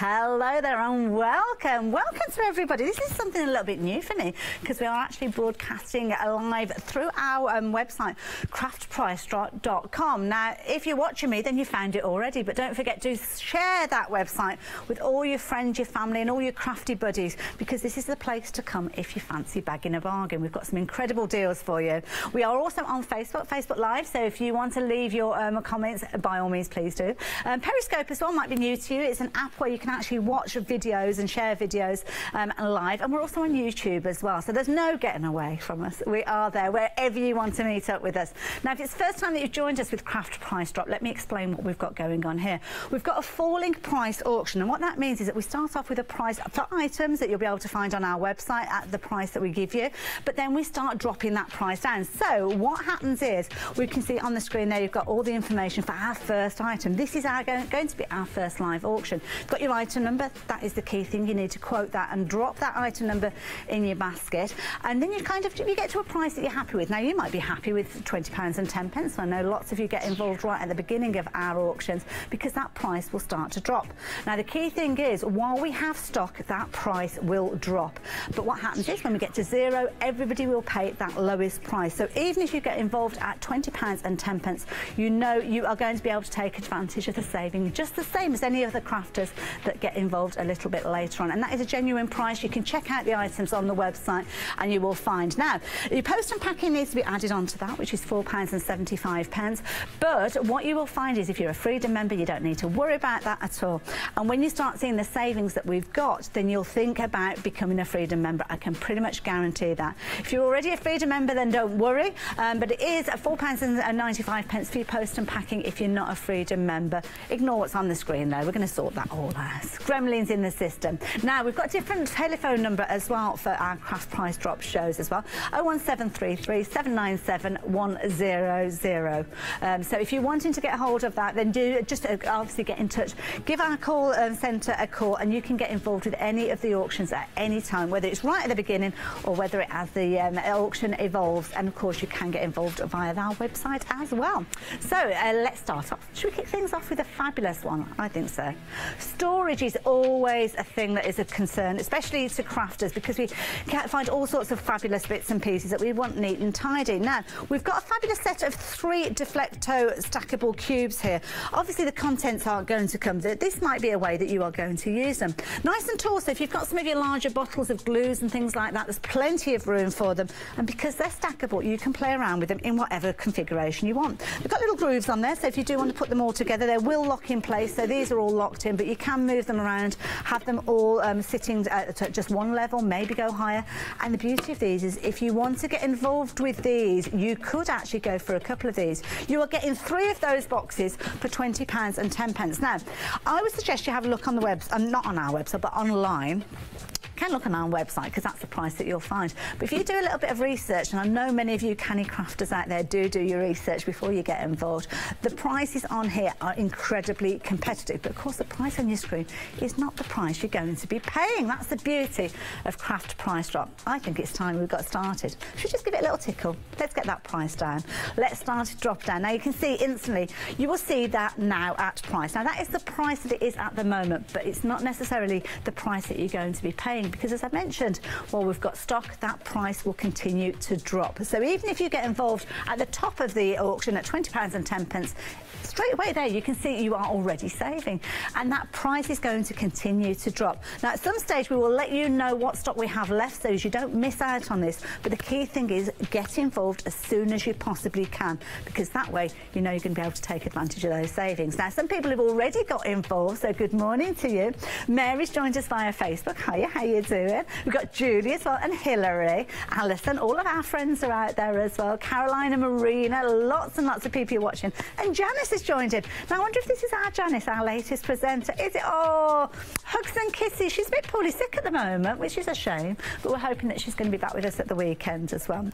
Hello there and welcome. Welcome to everybody. This is something a little bit new for me because we are actually broadcasting live through our website, craftprice.com. Now, if you're watching me, then you found it already, but don't forget to share that website with all your friends, your family and all your crafty buddies, because this is the place to come if you fancy bagging a bargain. We've got some incredible deals for you. We are also on Facebook Live, so if you want to leave your comments, by all means, please do. Periscope as well might be new to you. It's an app where you can actually watch videos and share videos live, and we're also on YouTube as well, so there's no getting away from us. We are there wherever you want to meet up with us. Now, if it's the first time that you've joined us with Craft Price Drop, let me explain what we've got going on here. We've got a falling price auction, and what that means is that we start off with a price for items that you'll be able to find on our website at the price that we give you, but then we start dropping that price down. So what happens is, we can see on the screen there, you've got all the information for our first item. This is going to be our first live auction. You've got your item number. That is the key thing. You need to quote that and drop that item number in your basket, and then you get to a price that you're happy with. Now, you might be happy with £20 and 10 pence. I know lots of you get involved right at the beginning of our auctions because that price will start to drop. Now, the key thing is, while we have stock, that price will drop, but what happens is when we get to zero, everybody will pay that lowest price. So even if you get involved at £20 and 10 pence, you know you are going to be able to take advantage of the saving just the same as any other crafters that get involved a little bit later on, and that is a genuine price. You can check out the items on the website and you will find. Now, your post and packing needs to be added onto that, which is £4 and 75 pence, but what you will find is if you're a Freedom member, you don't need to worry about that at all, and when you start seeing the savings that we've got, then you'll think about becoming a Freedom member. I can pretty much guarantee that. If you're already a Freedom member, then don't worry, but it is £4 and 95 pence for your post and packing if you're not a Freedom member. Ignore what's on the screen though, we're going to sort that all out. Gremlins in the system. Now, we've got a different telephone number as well for our Craft Price Drop shows as well, 01733 797 100. So if you're wanting to get hold of that, then do just obviously get in touch. Give our call centre a call, and you can get involved with any of the auctions at any time, whether it's right at the beginning or whether it as the auction evolves, and of course you can get involved via our website as well. So let's start off. Should we kick things off with a fabulous one? I think so. Storage is always a thing that is a concern, especially to crafters, because we can't find all sorts of fabulous bits and pieces that we want neat and tidy. Now, we've got a fabulous set of 3 Deflecto stackable cubes here. Obviously, the contents aren't going to come. This might be a way that you are going to use them. Nice and tall, so if you've got some of your larger bottles of glues and things like that, there's plenty of room for them. And because they're stackable, you can play around with them in whatever configuration you want. They've got little grooves on there, so if you do want to put them all together, they will lock in place. So these are all locked in, but you can move them around, have them all sitting at just one level, maybe go higher. And the beauty of these is, if you want to get involved with these, you could actually go for a couple of these. You are getting 3 of those boxes for £20 and 10 pence. Now, I would suggest you have a look on the website, not on our website, but online. Can look on our website because that's the price that you'll find. But if you do a little bit of research, and I know many of you canny crafters out there do your research before you get involved, the prices on here are incredibly competitive. But of course, the price on your screen is not the price you're going to be paying. That's the beauty of Craft Price Drop. I think it's time we got started. Should we just give it a little tickle? Let's get that price down. Let's start to drop down. Now, you can see instantly, you will see that now at price. Now, that is the price that it is at the moment, but it's not necessarily the price that you're going to be paying, because as I mentioned, while we've got stock, that price will continue to drop. So even if you get involved at the top of the auction at £20 and 10 pence, straight away there you can see you are already saving, and that price is going to continue to drop. Now, at some stage we will let you know what stock we have left so as you don't miss out on this, but the key thing is get involved as soon as you possibly can, because that way you know you're going to be able to take advantage of those savings. Now, some people have already got involved, so good morning to you. Mary's joined us via Facebook. Hiya, how you doing? We've got Julie as well, and Hilary, Alison, all of our friends are out there as well. Caroline and Marina, lots and lots of people watching, and Janice has joined in. Now, I wonder if this is our Janice, our latest presenter. Is it? Oh, hugs and kisses. She's a bit poorly sick at the moment, which is a shame, but we're hoping that she's going to be back with us at the weekend as well.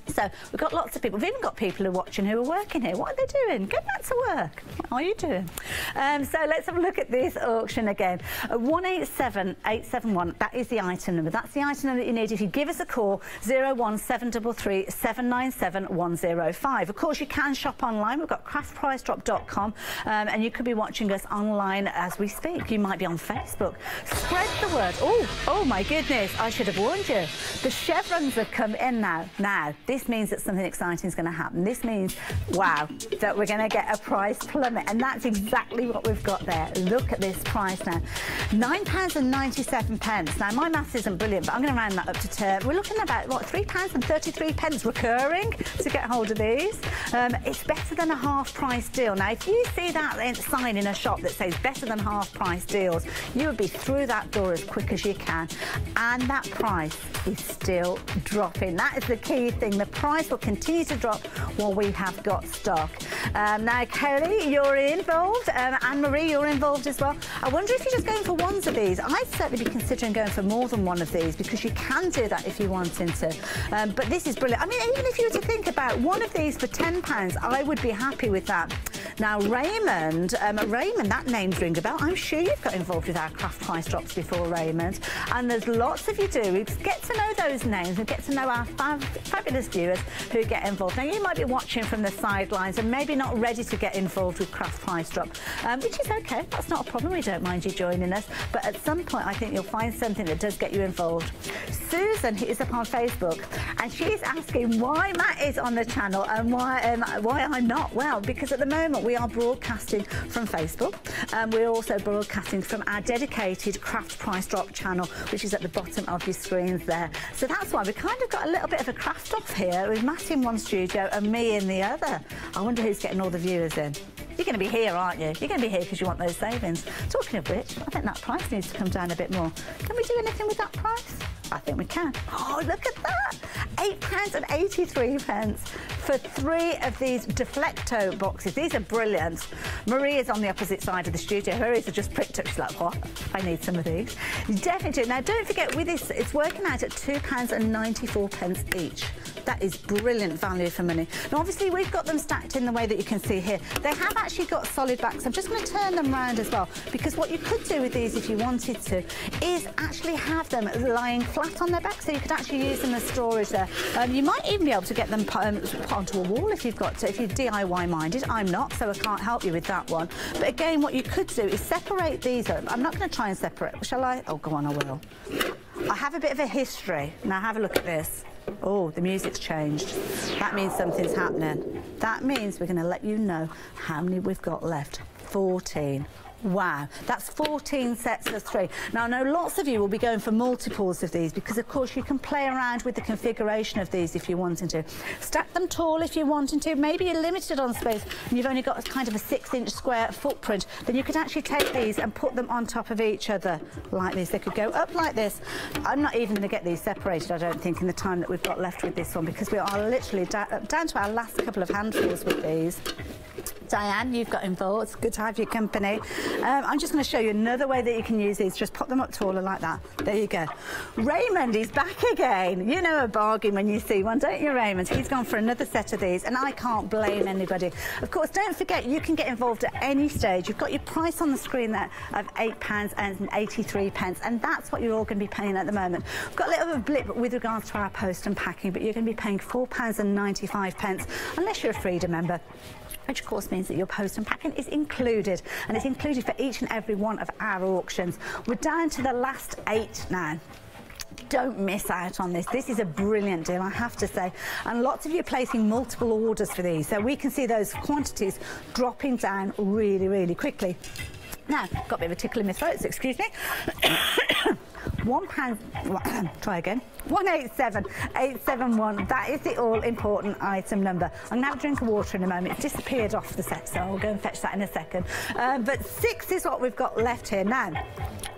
So we've got lots of people. We've even got people who are watching who are working here. What are they doing? Get back to work. What are you doing? So let's have a look at this auction again. 187871. That is the item number. That's the item number that you need. If you give us a call, 01733 797 105. Of course, you can shop online. We've got craftpricedrop.com, and you could be watching us online as we speak. You might be on Facebook. Spread the word. Oh my goodness! I should have warned you. The chevrons have come in now. This means that something exciting is going to happen. This means, wow, that we're going to get a price plummet, and that's exactly what we've got there. Look at this price now, £9.97. Now, my maths isn't brilliant, but I'm going to round that up to 10. We're looking at about, what, £3.33 recurring to get hold of these. It's better than a half-price deal. Now, if you see that sign in a shop that says better than half-price deals, you would be through that door as quick as you can, and that price is still dropping. That is the key thing. The price will continue to drop while we have got stock. Now, Kelly, you're involved. Anne-Marie, you're involved as well. I wonder if you're just going for ones of these. I'd certainly be considering going for more than one of these, because you can do that if you're wanting to. But this is brilliant. I mean, even if you were to think about one of these for £10, I would be happy with that. Now, Raymond, that name's ring a bell. I'm sure you've got involved with our craft price drops before, Raymond. And there's lots of you do. We get to know those names and get to know our fabulous viewers who get involved. Now, you might be watching from the sidelines and maybe not ready to get involved with craft price drop, which is okay. That's not a problem. We don't mind you joining us. But at some point, I think you'll find something that does get you involved. Susan is up on Facebook, and she's asking why Matt is on the channel and why I'm not. Well, because at the moment we are broadcasting from Facebook, and we're also broadcasting from our dedicated craft price drop channel, which is at the bottom of your screens there. So that's why we kind of got a little bit of a craft off here, with Matt in one studio and me in the other. I wonder who's getting all the viewers in. You're going to be here, aren't you? You're going to be here because you want those savings. Talking of which, I think that price needs to come down a bit more. Can we do anything with that price? I think we can. Oh, look at that! £8.83 for 3 of these Deflecto boxes. These are brilliant. Maria's on the opposite side of the studio. Her ears are just pricked up. She's like, what? I need some of these. Definitely do. Now, don't forget, with this, it's working out at £2.94 each. That is brilliant value for money. Now, obviously, we've got them stacked in the way that you can see here. They have actually got solid backs. I'm just going to turn them round as well, because what you could do with these, if you wanted to, is actually have them lying flat on their back, so you could actually use them as storage there. You might even be able to get them put onto a wall if you've got to, if you're DIY minded. I'm not, so I can't help you with that one. But again, what you could do is separate these up. I'm not going to try and separate. Shall I? Oh, go on, I will. I have a bit of a history. Now, have a look at this. Oh, the music's changed. That means something's happening. That means we're going to let you know how many we've got left. 14. Wow, that's 14 sets of 3. Now, I know lots of you will be going for multiples of these, because, of course, you can play around with the configuration of these if you're wanting to. Stack them tall if you're wanting to. Maybe you're limited on space and you've only got a kind of a 6-inch square footprint. Then you could actually take these and put them on top of each other like this. They could go up like this. I'm not even going to get these separated, I don't think, in the time that we've got left with this one, because we are literally down to our last couple of handfuls with these. Diane, you've got involved. It's good to have your company. I'm just going to show you another way that you can use these. Just pop them up taller like that. There you go. Raymond is back again. You know a bargain when you see one, don't you, Raymond? He's gone for another set of these, and I can't blame anybody. Of course, don't forget, you can get involved at any stage. You've got your price on the screen there of £8.83, and that's what you're all going to be paying at the moment. We've got a little bit of a blip with regards to our post and packing, but you're going to be paying £4.95 unless you're a Freedom member, which of course means that your post and packing is included, and it's included for each and every one of our auctions. We're down to the last 8 now. Don't miss out on this. This is a brilliant deal, I have to say, and lots of you are placing multiple orders for these, so we can see those quantities dropping down really, really quickly. Now, got a bit of a tickle in my throat, so excuse me. Try again. 187871. That is the all-important item number. I'm going to have a drink of water in a moment. It's disappeared off the set, so I'll go and fetch that in a second. But 6 is what we've got left here now.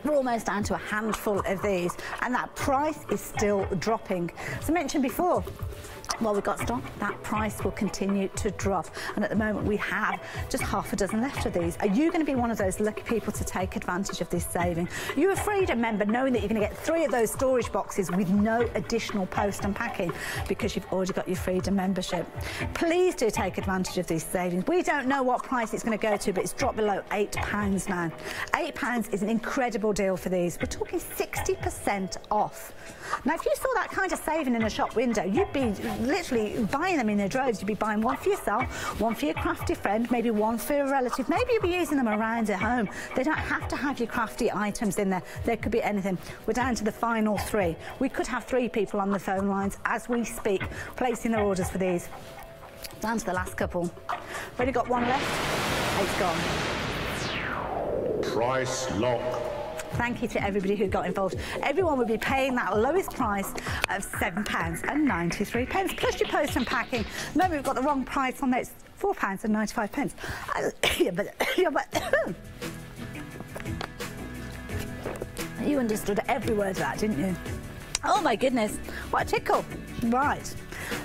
We're almost down to a handful of these, and that price is still dropping. As I mentioned before, while we've got stock, that price will continue to drop. And at the moment, we have just half a dozen left of these. Are you going to be one of those lucky people to take advantage of this saving? You're a Freedom member knowing that you're going to get 3 of those storage boxes with no additional post and packing because you've already got your Freedom membership. Please do take advantage of these savings. We don't know what price it's going to go to, but it's dropped below £8 now. £8 is an incredible deal for these. We're talking 60% off. Now, if you saw that kind of saving in a shop window, you'd be literally buying them in their droves. You'd be buying one for yourself, one for your crafty friend, maybe one for a relative. Maybe you'll be using them around at home. They don't have to have your crafty items in there. There could be anything. We're down to the final 3. We could have 3 people on the phone lines as we speak, placing their orders for these. Down to the last couple. We've only got 1 left. It's gone. Price lock. Thank you to everybody who got involved. Everyone will be paying that lowest price of £7.93, plus your post and packing. No, we've got the wrong price on there. It's £4.95. You understood every word of that, didn't you? Oh my goodness, what a tickle. Right,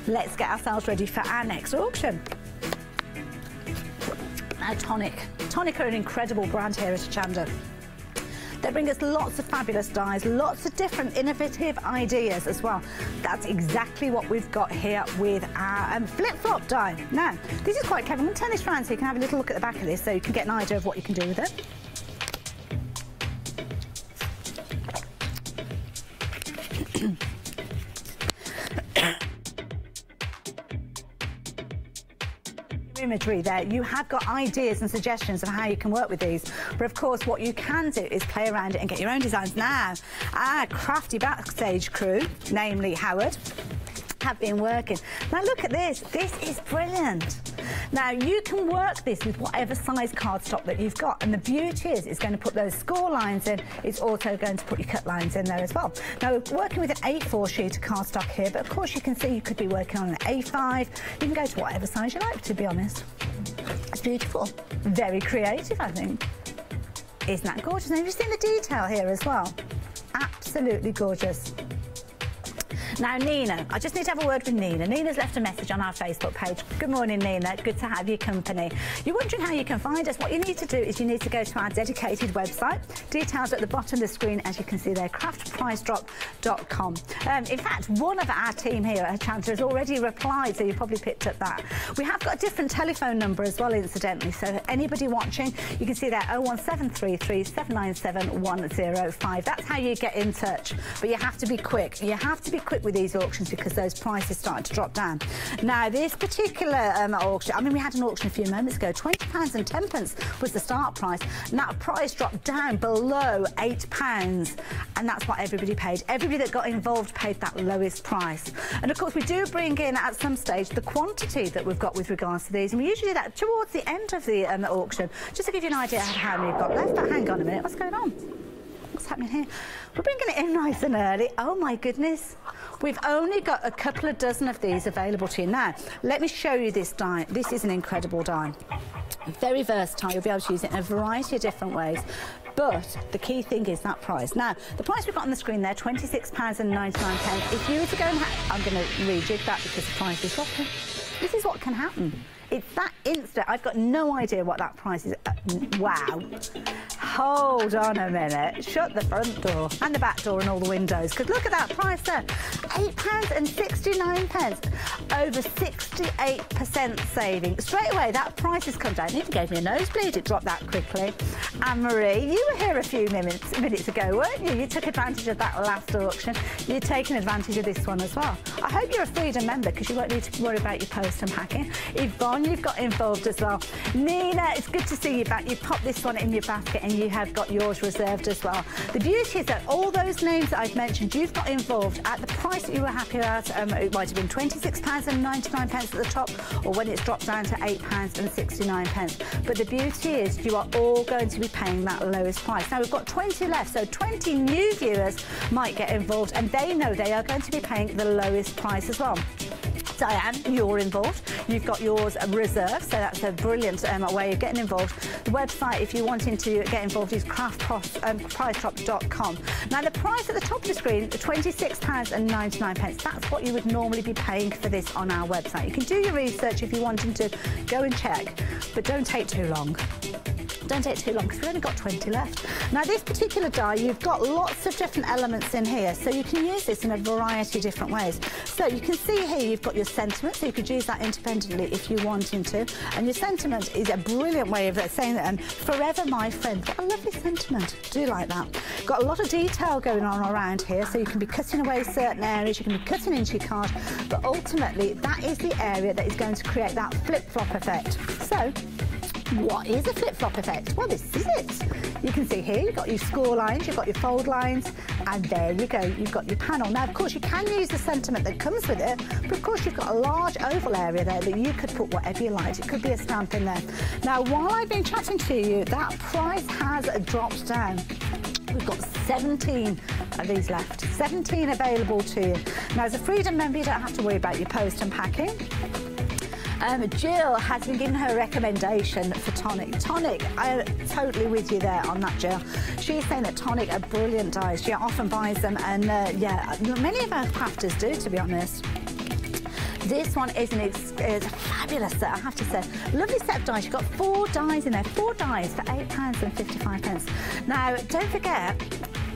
let's get ourselves ready for our next auction. Now, Tonic are an incredible brand here at Hochanda. They bring us lots of fabulous dies, lots of different innovative ideas as well. That's exactly what we've got here with our flip-flop die. Now, this is quite clever. I'm going to turn this around so you can have a little look at the back of this so you can get an idea of what you can do with it. Imagery there. You have got ideas and suggestions of how you can work with these, but of course what you can do is play around it and get your own designs. Now, our crafty backstage crew, namely Howard, have been working. Now look at this. This is brilliant. Now you can work this with whatever size cardstock that you've got, and the beauty is it's going to put those score lines in. It's also going to put your cut lines in there as well. Now we're working with an A4 sheet of cardstock here, but of course you can see you could be working on an A5. You can go to whatever size you like, to be honest. It's beautiful. Very creative, I think. Isn't that gorgeous? Now, have you seen the detail here as well? Absolutely gorgeous. Now, Nina, I just need to have a word with Nina. Nina's left a message on our Facebook page. Good morning, Nina. Good to have your company. You're wondering how you can find us. What you need to do is you need to go to our dedicated website. Details at the bottom of the screen, as you can see there, craftpricedrop.com. In fact, one of our team here at Hochanda has already replied, so you probably picked up that. We have got a different telephone number as well, incidentally, so anybody watching, you can see there 01733 797 105. That's how you get in touch, but you have to be quick. You have to be quick with these auctions because those prices start to drop down. Now, this particular auction, I mean, we had an auction a few moments ago, £20.10 was the start price, and that price dropped down below £8, and that's what everybody paid. Everybody that got involved paid that lowest price. And of course, we do bring in at some stage the quantity that we've got with regards to these, and we usually do that towards the end of the auction, just to give you an idea of how many we've got left. But hang on a minute, what's going on? What's happening here? We're bringing it in nice and early. Oh my goodness. We've only got a couple of dozen of these available to you. Now, let me show you this die. This is an incredible die. Very versatile. You'll be able to use it in a variety of different ways. But the key thing is that price. Now, the price we've got on the screen there, £26.99. If you were to go and I'm going to rejig that because the price is dropping. This is what can happen. It's that instant. I've got no idea what that price is. Wow. Hold on a minute. Shut the front door and the back door and all the windows, because look at that price there. £8.69. Over 68% saving. Straight away, that price has come down. It even gave me a nosebleed. It dropped that quickly. Anne-Marie, you were here a few minutes ago, weren't you? You took advantage of that last auction. You're taking advantage of this one as well. I hope you're a Freedom member, because you won't need to worry about your post and packing. Yvonne, you've got involved as well. Nina, it's good to see you back. You've popped this one in your basket and you have got yours reserved as well. The beauty is that all those names that I've mentioned, you've got involved at the price that you were happy at. It might have been £26.99 at the top, or when it's dropped down to £8.69. But the beauty is you are all going to be paying that lowest price. Now, we've got 20 left, so 20 new viewers might get involved, and they know they are going to be paying the lowest price as well. Diane, you're involved. You've got yours reserved, so that's a brilliant way of getting involved. The website, if you're wanting to get involved, is craftpricedrop.com. Now, the price at the top of the screen, £26.99. That's what you would normally be paying for this on our website. You can do your research if you're wanting to go and check, but don't take too long. Don't take too long because we've only got 20 left. Now, this particular die, you've got lots of different elements in here, so you can use this in a variety of different ways. So you can see here you've got your sentiment, so you could use that independently if you're wanting to. And your sentiment is a brilliant way of saying that, forever my friend. What a lovely sentiment. Do you like that? Got a lot of detail going on around here, so you can be cutting away certain areas, you can be cutting into your card, but ultimately that is the area that is going to create that flip-flop effect. So, what is a flip-flop effect? Well, this is it. You can see here, you've got your score lines, you've got your fold lines, and there you go, you've got your panel. Now, of course, you can use the sentiment that comes with it, but of course, you've got a large oval area there that you could put whatever you like. It could be a stamp in there. Now, while I've been chatting to you, that price has dropped down. We've got 17 of these left, 17 available to you. Now, as a Freedom member, you don't have to worry about your post and packing. Jill has been given her recommendation for tonic. Tonic, I'm totally with you there on that, Jill. She's saying that tonic are brilliant dies. She often buys them, and yeah, many of our crafters do, to be honest. This one is a fabulous set, I have to say. Lovely set of dies. You've got 4 dies in there, 4 dies for £8.55. Now, don't forget,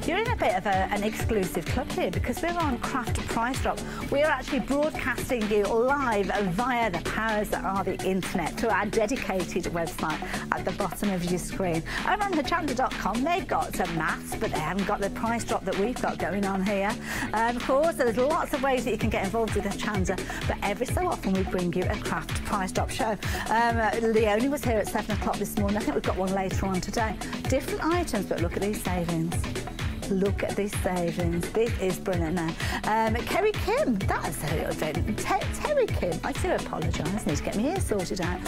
you're in a bit of an exclusive club here because we're on Craft Price Drop. We're actually broadcasting you live via the powers that are the internet to our dedicated website at the bottom of your screen. Over on Hochanda.com, they've got some maths, but they haven't got the price drop that we've got going on here. Of course, there's lots of ways that you can get involved with Hochanda, but every so often we bring you a Craft Price Drop show. Leonie was here at 7 o'clock this morning. I think we've got one later on today. Different items, but look at these savings. Look at these savings. This is brilliant now. Kerry Kim, that's a event. Terry Kim, I do apologise. Need to get my ears sorted out.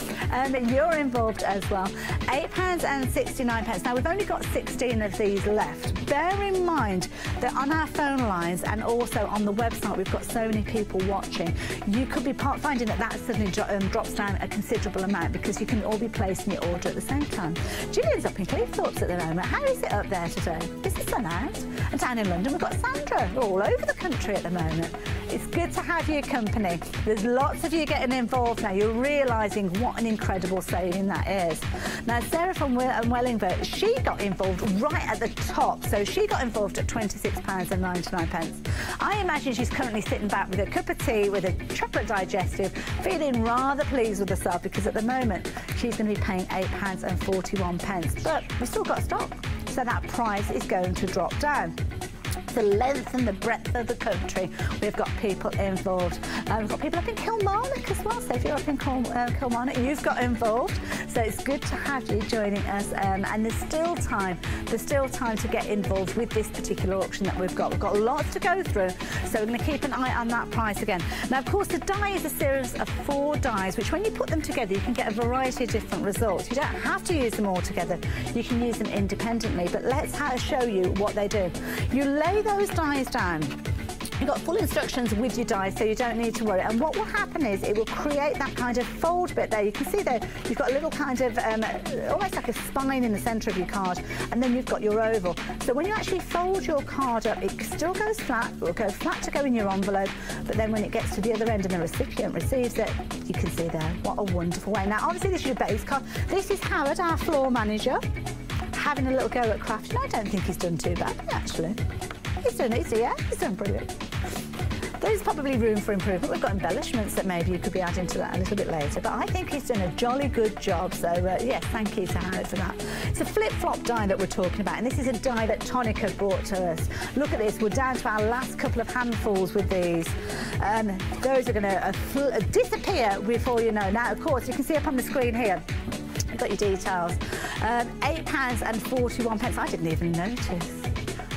You're involved as well. £8.69. Now, we've only got 16 of these left. Bear in mind that on our phone lines and also on the website, we've got so many people watching. You could be finding that suddenly drops down a considerable amount because you can all be placing your order at the same time. Gillian's up in Cleethorpes at the moment. How is it up there today? Is the sun out? And down in London, we've got Sandra. We're all over the country at the moment. It's good to have your company. There's lots of you getting involved now. You're realising what an incredible saving that is. Now, Sarah from Wellington, she got involved right at the top. So she got involved at £26.99. I imagine she's currently sitting back with a cup of tea, with a chocolate digestive, feeling rather pleased with herself because at the moment, she's going to be paying £8.41. But we've still got stock. So that price is going to drop down. The length and the breadth of the country, we've got people involved. We've got people up in Kilmarnock as well, so if you're up in Kilmarnock, you've got involved. So it's good to have you joining us, and there's still time to get involved with this particular auction that we've got. We've got lots to go through, so we're going to keep an eye on that price again. Now, of course, the die is a series of 4 dies, which when you put them together, you can get a variety of different results. You don't have to use them all together. You can use them independently, but let's show you what they do. You lay those dies down. You've got full instructions with your dies, so you don't need to worry. And what will happen is it will create that kind of fold bit there. You can see there, you've got a little kind of, almost like a spine in the centre of your card, and then you've got your oval. So when you actually fold your card up, it still goes flat. It will go flat to go in your envelope, but then when it gets to the other end and the recipient receives it, you can see there, what a wonderful way. Now, obviously, this is your base card. This is Howard, our floor manager, having a little go at crafting. I don't think he's done too bad, actually. He's done easy, yeah? He's done brilliant. There's probably room for improvement. We've got embellishments that maybe you could be adding to that a little bit later, but I think he's done a jolly good job. So, yes, thank you to Howard for that. It's a flip-flop die that we're talking about, and this is a die that Tonic have brought to us. Look at this. We're down to our last couple of handfuls with these. Those are going to disappear before you know. Now, of course, you can see up on the screen here, you've got your details. £8.41. I didn't even notice.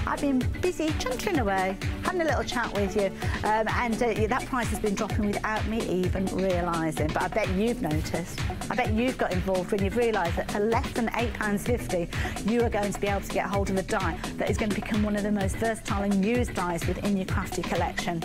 I've been busy chuntering away, having a little chat with you, and that price has been dropping without me even realising. But I bet you've noticed. I bet you've got involved when you've realised that for less than £8.50, you are going to be able to get hold of a die that is going to become one of the most versatile and used dies within your crafty collection.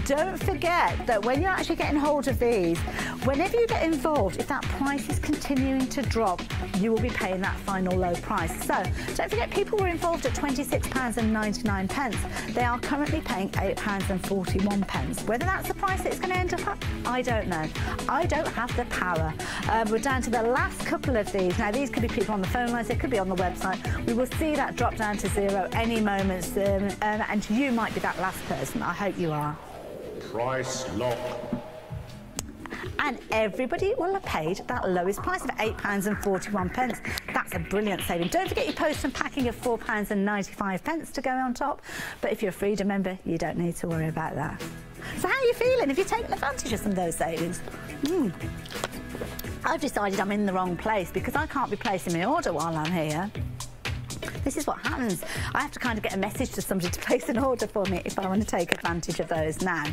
Don't forget that when you're actually getting hold of these, whenever you get involved, if that price is continuing to drop, you will be paying that final low price. So don't forget, people were involved at £26.99. They are currently paying £8.41. Whether that's the price it's going to end up at, I don't know. I don't have the power. We're down to the last couple of these. Now, these could be people on the phone lines, they could be on the website. We will see that drop down to zero any moment soon, and you might be that last person. I hope you are. Price lock. And everybody will have paid that lowest price of £8.41. That's a brilliant saving. Don't forget your post and packing of £4.95 to go on top. But if you're a Freedom member, you don't need to worry about that. So how are you feeling? Have you taken advantage of some of those savings? I've decided I'm in the wrong place because I can't be placing my order while I'm here. This is what happens. I have to kind of get a message to somebody to place an order for me if I want to take advantage of those now.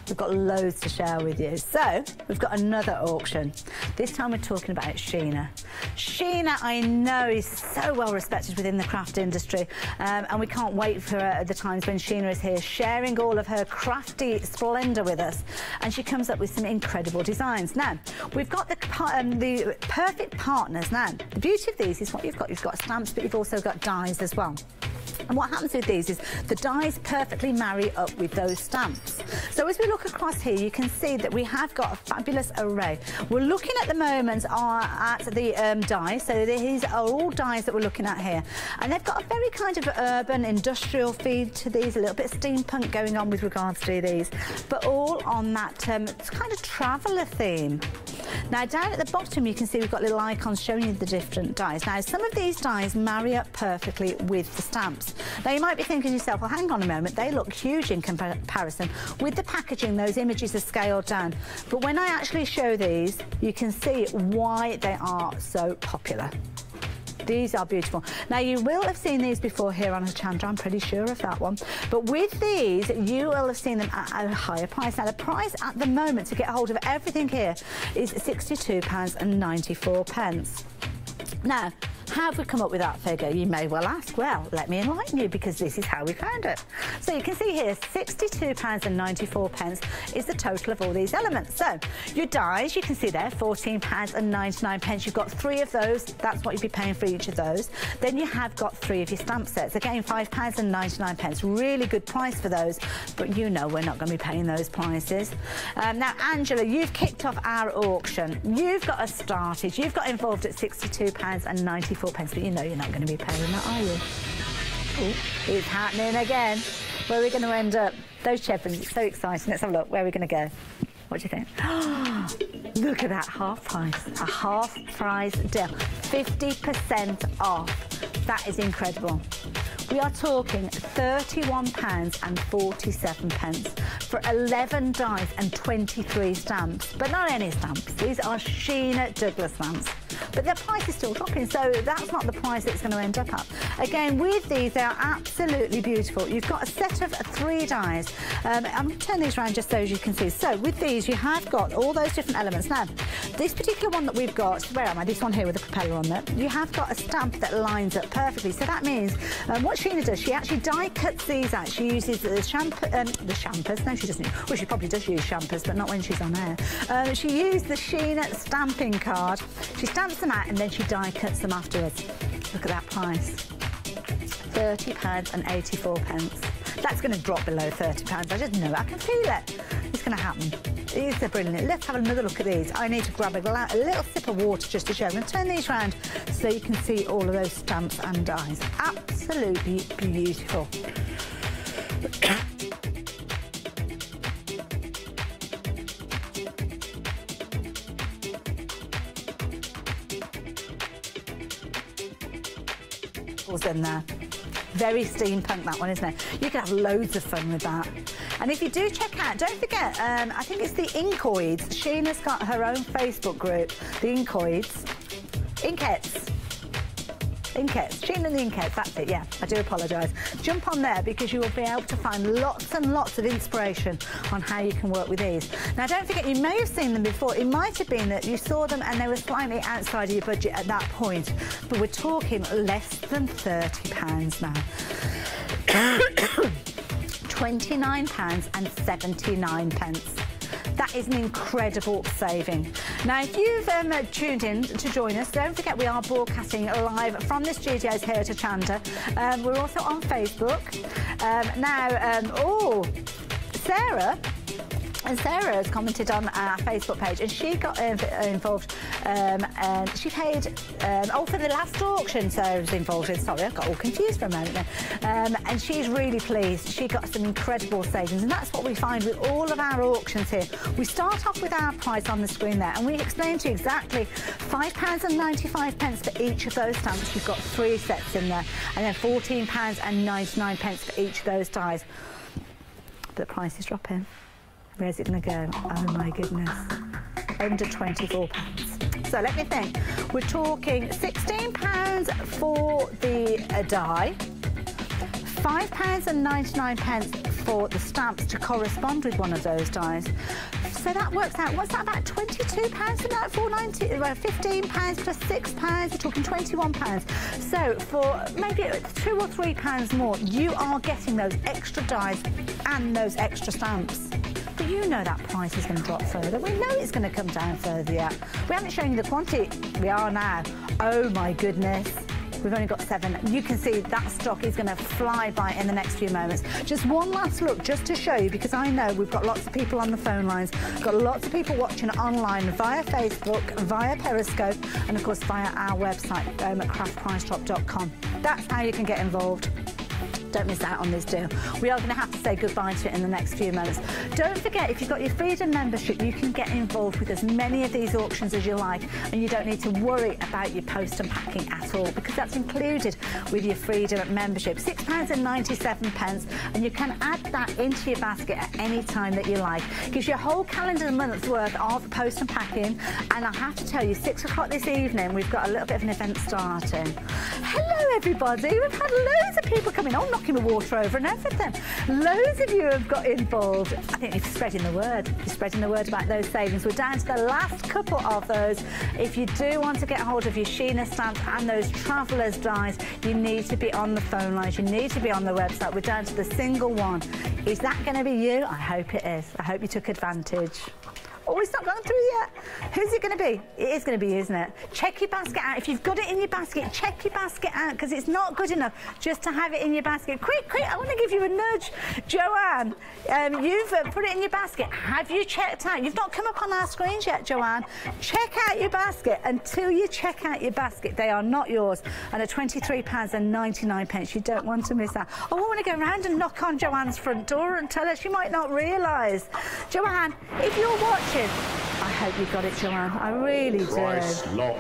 We've got loads to share with you. So we've got another auction. This time we're talking about Sheena. Sheena, I know, is so well respected within the craft industry, and we can't wait for the times when Sheena is here sharing all of her crafty splendour with us, and she comes up with some incredible designs. Now, we've got the perfect partners. Now, the beauty of these is what you've got stamps, but you've also got dies as well. And what happens with these is the dies perfectly marry up with those stamps. So as we look across here, you can see that we have got a fabulous array. We're looking at the moment at the dies. So these are all dies that we're looking at here. And they've got a very kind of urban, industrial feel to these, a little bit of steampunk going on with regards to these, but all on that kind of traveller theme. Now, down at the bottom, you can see we've got little icons showing you the different dies. Now, some of these dies marry up perfectly with the stamps. Now, you might be thinking to yourself, well, hang on a moment, they look huge in comparison. With the packaging, those images are scaled down. But when I actually show these, you can see why they are so popular. These are beautiful. Now, you will have seen these before here on Hochanda, I'm pretty sure of that one. But with these, you will have seen them at a higher price. Now, the price at the moment to get hold of everything here is £62.94. Now, how have we come up with that figure? You may well ask. Well, let me enlighten you, because this is how we found it. So you can see here, £62.94 is the total of all these elements. So your dies, you can see there, £14.99. You've got 3 of those. That's what you'd be paying for each of those. Then you have got 3 of your stamp sets. Again, £5.99. Really good price for those, but you know we're not going to be paying those prices. Now, Angela, you've kicked off our auction. You've got us started. You've got involved at £62.94. But you know you're not going to be paying that, are you? Oh, it's happening again. Where are we going to end up? Those chevrons, it's so exciting. Let's have a look. Where are we going to go? What do you think? Look at that half price. A half price deal. 50% off. That is incredible. We are talking £31.47 for 11 dies and 23 stamps. But not any stamps. These are Sheena Douglas stamps. But the price is still dropping, so that's not the price it's going to end up at. Again, with these, they are absolutely beautiful. You've got a set of 3 dies. I'm going to turn these around just so as you can see. So with these, you have got all those different elements. Now, this particular one that we've got, where am I? This one here with the propeller on it. You have got a stamp that lines up perfectly. So that means what Sheena does, she actually die cuts these out. She uses the champers. No, she doesn't. Well, she probably does use champers, but not when she's on air. She used the Sheena stamping card. She stamps them out and then she die cuts them afterwards. Look at that price. £30.84. That's going to drop below £30. I just know it. I can feel it. It's going to happen. These are brilliant. Let's have another look at these. I need to grab a little sip of water just to show. I'm going to turn these around so you can see all of those stamps and dies. Absolutely beautiful. In there. Very steampunk, that one, isn't it? You can have loads of fun with that. And if you do check out, don't forget, I think it's the Inkoids. Sheena's got her own Facebook group, the Inkoids. Inkettes. Inkheads, Sheena and the Inkheads, that's it, yeah, I do apologise. Jump on there because you will be able to find lots and lots of inspiration on how you can work with these. Now don't forget, you may have seen them before. It might have been that you saw them and they were slightly outside of your budget at that point, but we're talking less than £30 now. £29.79. That is an incredible saving. Now, if you've tuned in to join us, don't forget we are broadcasting live from the studios here at Hochanda. We're also on Facebook. Sarah has commented on our Facebook page, and she got involved, and she paid, for the last auction Sarah's involved in. Sorry, I got all confused for a moment there. And she's really pleased. She got some incredible savings, and that's what we find with all of our auctions here. We start off with our price on the screen there, and we explain to you exactly £5.95 for each of those stamps. You've got 3 sets in there, and then £14.99 for each of those dies. But the price is dropping. Where's it going to go? Oh my goodness. Under £24. So let me think. We're talking £16 for the die, £5.99 for the stamps to correspond with one of those dies. So that works out, what's that, about £22 for that? £4.90, well, £15 plus £6, we're talking £21. So for maybe £2 or £3 more, you are getting those extra dies and those extra stamps. But you know that price is going to drop further. We know it's going to come down further yet. We haven't shown you the quantity. We are now. Oh my goodness. We've only got 7. You can see that stock is going to fly by in the next few moments. Just one last look just to show you, because I know we've got lots of people on the phone lines, got lots of people watching online via Facebook, via Periscope, and of course via our website, craftpricedrop.com. That's how you can get involved. Don't miss out on this deal. We are going to have to say goodbye to it in the next few moments. Don't forget, if you've got your Freedom membership, you can get involved with as many of these auctions as you like, and you don't need to worry about your post and packing at all, because that's included with your Freedom membership. £6.97, and you can add that into your basket at any time that you like. Gives you a whole calendar month's worth of post and packing, and I have to tell you, 6 o'clock this evening, we've got a little bit of an event starting. Hello everybody, we've had loads of people coming on, knocking the water over and everything. Loads of you have got involved. I think you're spreading the word. You're spreading the word about those savings. We're down to the last couple of those. If you do want to get hold of your Sheena stamps and those Travellers dies, you need to be on the phone lines. You need to be on the website. We're down to the single one. Is that going to be you? I hope it is. I hope you took advantage. Oh, it's not gone through yet. Who's it going to be? It is going to be, isn't it? Check your basket out. If you've got it in your basket, check your basket out, because it's not good enough just to have it in your basket. Quick, quick, I want to give you a nudge. Joanne, you've put it in your basket. Have you checked out? You've not come up on our screens yet, Joanne. Check out your basket. Until you check out your basket, they are not yours. And at £23.99, you don't want to miss that. Oh, I want to go round and knock on Joanne's front door and tell her. She might not realise. Joanne, if you're watching, I hope you got it, Joanne. I really do. Price lock.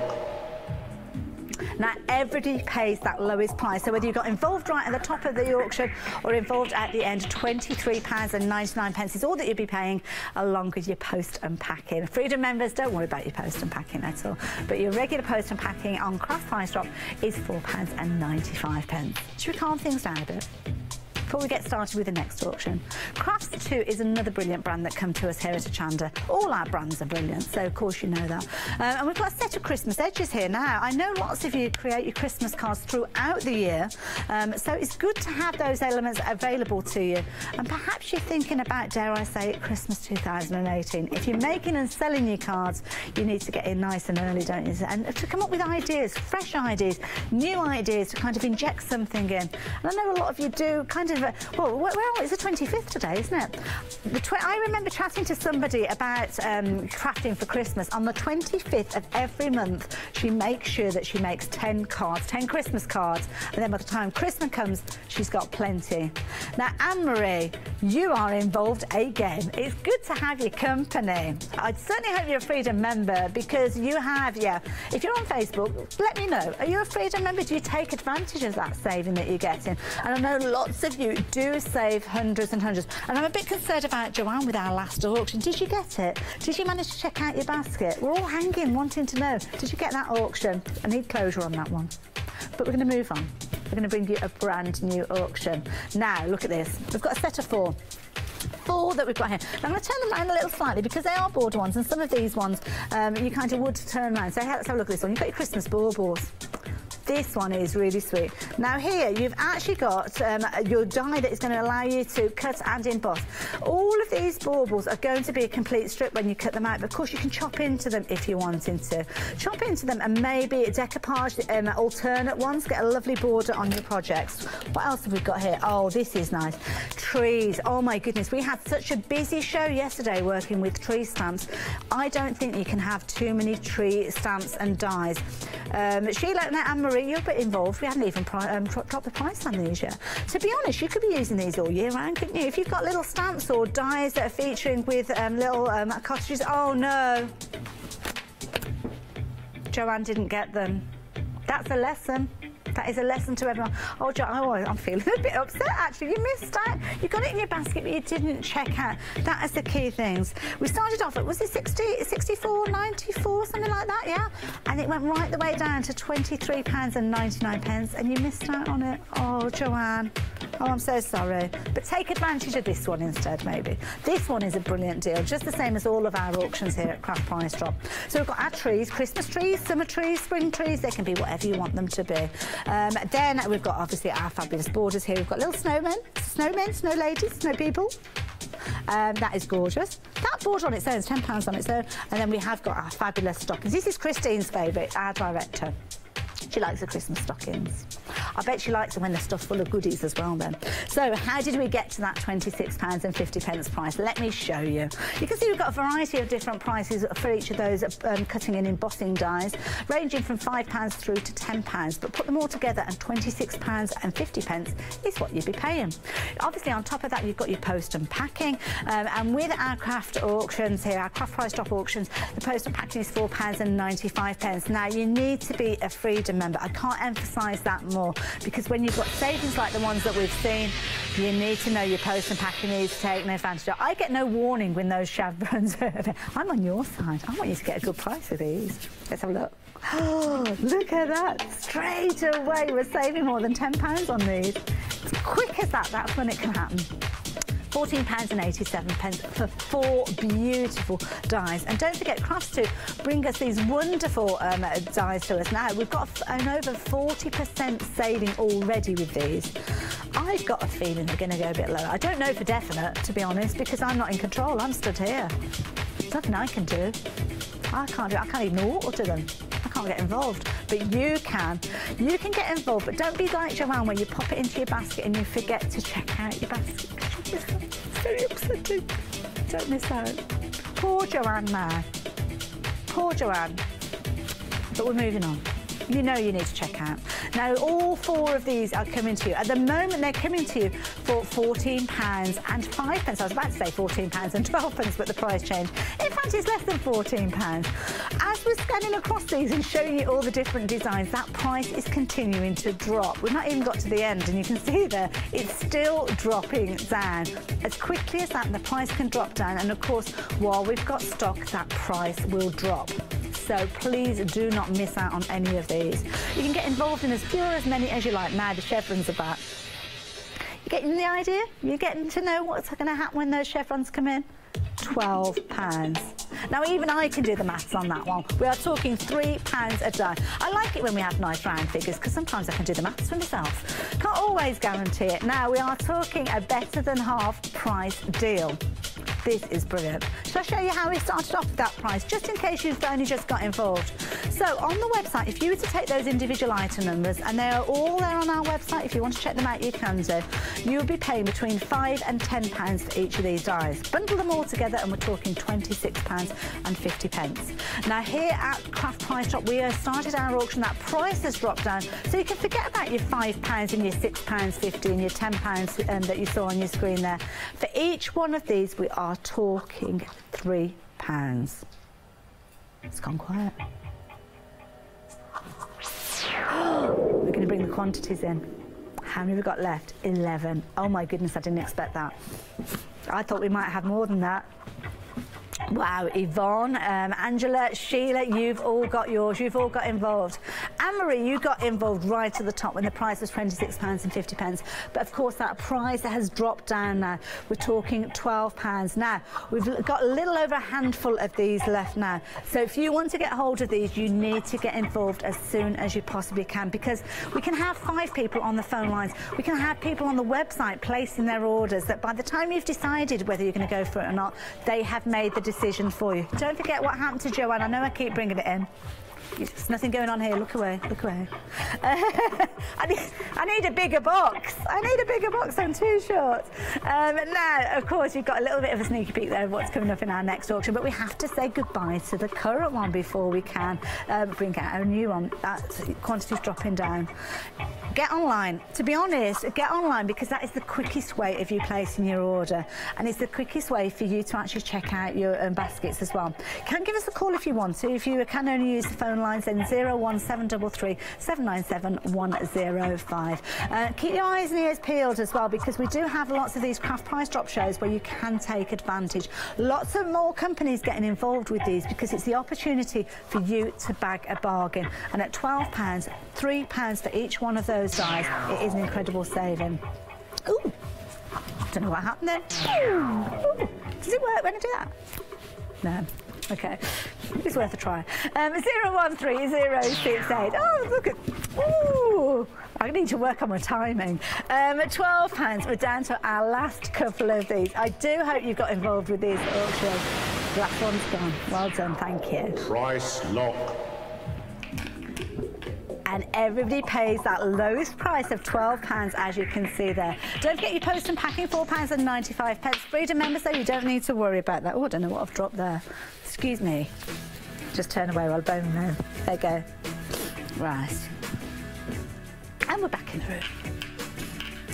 Now, everybody pays that lowest price. So whether you got involved right at the top of the auction or involved at the end, £23.99 is all that you'll be paying, along with your post and packing. Freedom members, don't worry about your post and packing at all. But your regular post and packing on Craft Price Drop is £4.95. Should we calm things down a bit before we get started with the next auction? Crafts 2 is another brilliant brand that come to us here at Hochanda. All our brands are brilliant, so of course you know that. And we've got a set of Christmas edges here now. I know lots of you create your Christmas cards throughout the year, so it's good to have those elements available to you. And perhaps you're thinking about, dare I say it, Christmas 2018. If you're making and selling your cards, you need to get in nice and early, don't you? And to come up with ideas, fresh ideas, new ideas, to kind of inject something in. And I know a lot of you do kind of, well, it's the 25th today, isn't it? I remember chatting to somebody about crafting for Christmas. On the 25th of every month, she makes sure that she makes 10 cards, 10 Christmas cards, and then by the time Christmas comes, she's got plenty. Now, Anne-Marie, you are involved again. It's good to have your company. I certainly hope you're a Freedom member, because you have, if you're on Facebook, let me know. Are you a Freedom member? Do you take advantage of that saving that you're getting? And I know lots of you do save hundreds and hundreds. And I'm a bit concerned about Joanne with our last auction. Did you get it? Did you manage to check out your basket? We're all hanging, wanting to know. Did you get that auction? I need closure on that one. but we're going to move on. We're going to bring you a brand new auction. Now, look at this. We've got a set of 4 that we've got here. Now, I'm going to turn them around a little slightly because they are border ones, and some of these ones you kind of would turn around. So let's have a look at this one. You've got your Christmas baubles. This one is really sweet. Now here you've actually got your die that is going to allow you to cut and emboss. All of these baubles are going to be a complete strip when you cut them out, but of course you can chop into them if you're wanting to. Chop into them and maybe decoupage alternate ones, get a lovely border on your projects. What else have we got here? Oh, this is nice. Trees. Oh my goodness, we had such a busy show yesterday working with tree stamps. I don't think you can have too many tree stamps and dies. Sheila and Anne-Marie, you're a bit involved. We hadn't even dropped the price on these yet. To be honest, you could be using these all year round, couldn't you? If you've got little stamps or dies that are featuring with little cottages. Oh no, Joanne didn't get them. That's a lesson. That is a lesson to everyone. Oh, I'm feeling a bit upset, actually. You missed out. You got it in your basket, but you didn't check out. That is the key things. We started off at, was it 64, 94, something like that, yeah? And it went right the way down to £23.99, and you missed out on it. Oh, Joanne. Oh, I'm so sorry. But take advantage of this one instead, maybe. This one is a brilliant deal, just the same as all of our auctions here at Craft Price Drop. So we've got our trees, Christmas trees, summer trees, spring trees. They can be whatever you want them to be. Then we've got obviously our fabulous borders here. We've got little snowmen, snow ladies, snow people. That is gorgeous. That border on its own is £10 on its own. And then we have got our fabulous stockings. This is Christine's favourite, our director. She likes the Christmas stockings. I bet she likes them when they're stuffed full of goodies as well then. So how did we get to that £26.50 price? Let me show you. You can see we've got a variety of different prices for each of those cutting and embossing dies, ranging from £5 through to £10, but put them all together and £26.50 is what you'd be paying. Obviously on top of that you've got your post and packing, and with our craft auctions here, our Craft Price Drop auctions, the post and packing is £4.95. Now you need to be a Freedom member. I can't emphasise that more, because when you've got savings like the ones that we've seen, you need to know your post and packing needs taken advantage of. I get no warning when those chevrons are. I'm on your side. I want you to get a good price for these. Let's have a look. Oh, look at that. Straight away, we're saving more than £10 on these. As quick as that, that's when it can happen. £14.87 for 4 beautiful dies. And don't forget, Crafts to bring us these wonderful dies to us now. We've got an over 40% saving already with these. I've got a feeling they're going to go a bit lower. I don't know for definite, to be honest, because I'm not in control. I'm stood here. There's nothing I can do. I can't even order them. I can't get involved, but you can. You can get involved, but don't be like Joanne where you pop it into your basket and you forget to check out your basket. It's very upsetting. Don't miss out. Poor Joanne now. Poor Joanne. But we're moving on. You know you need to check out. Now, all 4 of these are coming to you. At the moment, they're coming to you for £14 and 5 pence. I was about to say £14 and 12 pence, but the price changed. In fact, it's less than £14. As we're scanning across these and showing you all the different designs, that price is continuing to drop. We've not even got to the end, and you can see there, it's still dropping down. As quickly as that, the price can drop down. And of course, while we've got stock, that price will drop. So please do not miss out on any of these. You can get involved in as few or as many as you like. Now the chevrons are back. You getting the idea? You're getting to know what's going to happen when those chevrons come in? £12. Now even I can do the maths on that one. We are talking £3 a die. I like it when we have nice round figures because sometimes I can do the maths for myself. Can't always guarantee it. Now we are talking a better than half price deal. This is brilliant. Shall I show you how we started off with that price, just in case you've only just got involved? So on the website, if you were to take those individual item numbers, and they are all there on our website, if you want to check them out, you can do, you'll be paying between £5 and £10 for each of these dies. Bundle them all together and we're talking £26.50. Now here at Craft Price Drop, we have started our auction. That price has dropped down, so you can forget about your £5 and your £6.50 and your £10 that you saw on your screen there. For each one of these, we are talking £3. It's gone quiet. We're going to bring the quantities in. How many have we got left? 11. Oh my goodness, I didn't expect that. I thought we might have more than that. Wow, Yvonne, Angela, Sheila, you've all got yours. You've all got involved. Anne-Marie, you got involved right at the top when the price was £26.50. But of course, that price has dropped down now. We're talking £12 now. We've got a little over a handful of these left now. So if you want to get hold of these, you need to get involved as soon as you possibly can, because we can have 5 people on the phone lines. We can have people on the website placing their orders that by the time you've decided whether you're going to go for it or not, they have made the decision for you. Don't forget what happened to Joanne. I know I keep bringing it in. There's nothing going on here. Look away. Look away. I need a bigger box. I need a bigger box. I'm too short. Now, of course, you've got a little bit of a sneaky peek there of what's coming up in our next auction, but we have to say goodbye to the current one before we can bring out our new one. That quantity's dropping down. Get online. To be honest, get online, because that is the quickest way of you placing your order, and it's the quickest way for you to actually check out your baskets as well. You can give us a call if you want to. If you can only use the phone lines, then 01733 797 105. Keep your eyes and ears peeled as well, because we do have lots of these craft price drop shows where you can take advantage. Lots of more companies getting involved with these, because it's the opportunity for you to bag a bargain. And at £12, £3 for each one of those dies, it is an incredible saving. Ooh, don't know what happened then. Ooh. Does it work when I do that? No. Okay, it's worth a try. 013068. Oh, look at. Ooh, I need to work on my timing. £12. We're down to our last couple of these. I do hope you got involved with these auctions. The last one's gone. Well done, thank you. Price lock. And everybody pays that lowest price of £12, as you can see there. Don't forget your post and packing, £4.95. Freedom members, though, you don't need to worry about that. Oh, I don't know what I've dropped there. Excuse me. Just turn away while I bone there. There you go. Right. And we're back in the room.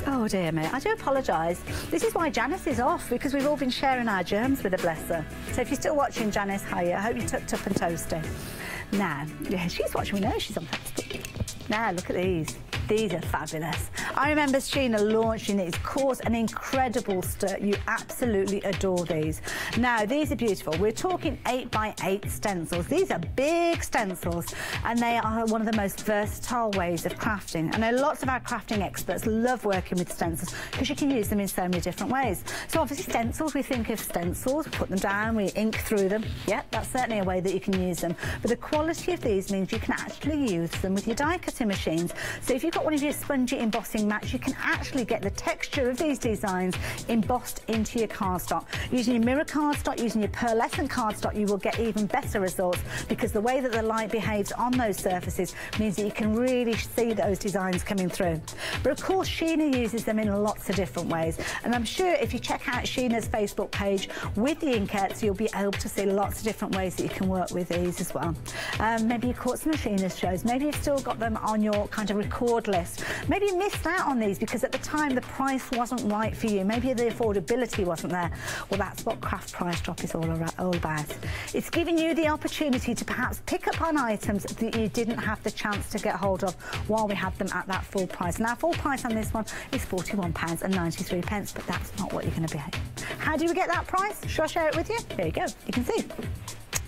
Oh dear me, I do apologise. This is why Janice is off, because we've all been sharing our germs with her, bless her. So if you're still watching, Janice, hiya. I hope you're tucked up and toasty. Now, yeah, she's watching. We know she's on Facebook. Now, look at these. These are fabulous. I remember Sheena launching these. Of course, an incredible stir. You absolutely adore these. Now, these are beautiful. We're talking 8x8 stencils. These are big stencils, and they are one of the most versatile ways of crafting. I know lots of our crafting experts love working with stencils, because you can use them in so many different ways. So obviously stencils, we think of stencils, put them down, we ink through them. Yeah, that's certainly a way that you can use them. But the quality of these means you can actually use them with your die cutting machines. So if you've got one of your spongy embossing mats, you can actually get the texture of these designs embossed into your cardstock. Using your mirror cardstock, using your pearlescent cardstock, you will get even better results, because the way that the light behaves on those surfaces means that you can really see those designs coming through. But of course, Sheena uses them in lots of different ways, and I'm sure if you check out Sheena's Facebook page with the inkettes, you'll be able to see lots of different ways that you can work with these as well. Maybe you caught some of Sheena's shows, maybe you've still got them on your kind of record list. Maybe you missed out on these because at the time the price wasn't right for you. Maybe the affordability wasn't there. Well, that's what Craft Price Drop is all about. It's giving you the opportunity to perhaps pick up on items that you didn't have the chance to get hold of while we had them at that full price. Now, full price on this one is £41.93, but that's not what you're going to be. How do we get that price? Shall I share it with you? There you go. You can see.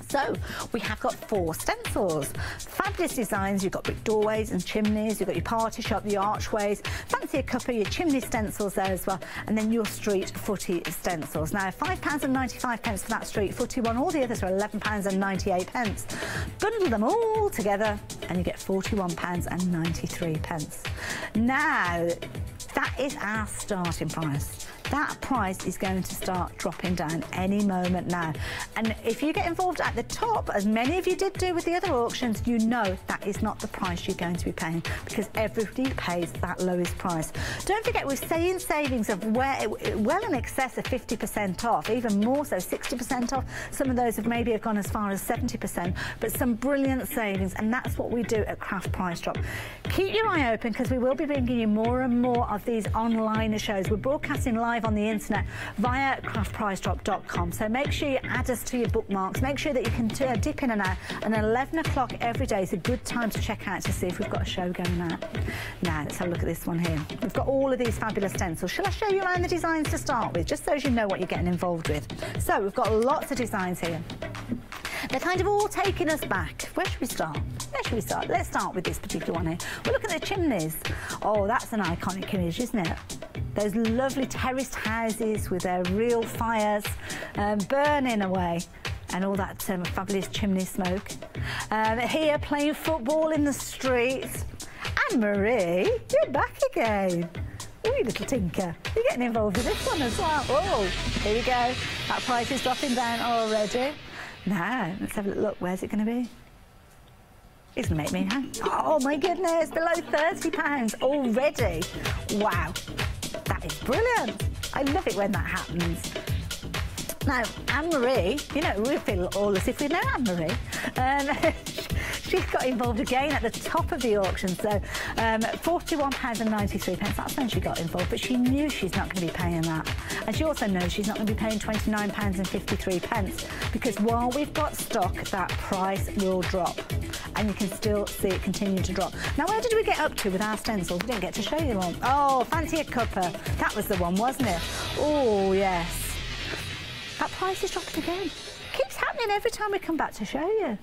So we have got 4 stencils. Fabulous designs. You've got brick doorways and chimneys. You've got your party shop, your archways. Fancy a couple of your chimney stencils there as well. And then your street footy stencils. Now, £5.95 for that street footy one. All the others are £11.98. Bundle them all together and you get £41.93. Now, that is our starting price. That price is going to start dropping down any moment now. And if you get involved at the top, as many of you did do with the other auctions, you know that is not the price you're going to be paying, because everybody pays that lowest price. Don't forget, we're seeing savings of well in excess of 50% off, even more so, 60% off. Some of those have maybe gone as far as 70%, but some brilliant savings, and that's what we do at Craft Price Drop. Keep your eye open, because we will be bringing you more and more of these online shows. We're broadcasting live live on the internet via craftpricedrop.com. So make sure you add us to your bookmarks. Make sure that you can dip in and out. And 11 o'clock every day is a good time to check out to see if we've got a show going out. Now, let's have a look at this one here. We've got all of these fabulous stencils. Shall I show you around the designs to start with, just so you know what you're getting involved with? So we've got lots of designs here. They're kind of all taking us back. Where should we start? Where should we start? Let's start with this particular one here. We're looking at the chimneys. Oh, that's an iconic image, isn't it? Those lovely terraced houses with their real fires burning away, and all that fabulous chimney smoke. Here, playing football in the streets. Anne-Marie, you're back again. Oh, you little tinker. You're getting involved with this one as well. Oh, here we go. That price is dropping down already. Now, let's have a look. Where's it going to be? It's going to make me hang. Oh, my goodness. Below £30 already. Wow. That is brilliant. I love it when that happens. Now, Anne-Marie, you know, we feel all as if we know Anne-Marie. She's got involved again at the top of the auction, so £41.93. That's when she got involved, but she knew she's not going to be paying that. And she also knows she's not going to be paying £29.53, because while we've got stock, that price will drop. And you can still see it continue to drop. Now, where did we get up to with our stencils? We didn't get to show you one. Oh, fancy a cuppa. That was the one, wasn't it? Oh, yes. That price is dropping again. Keeps happening every time we come back to show you.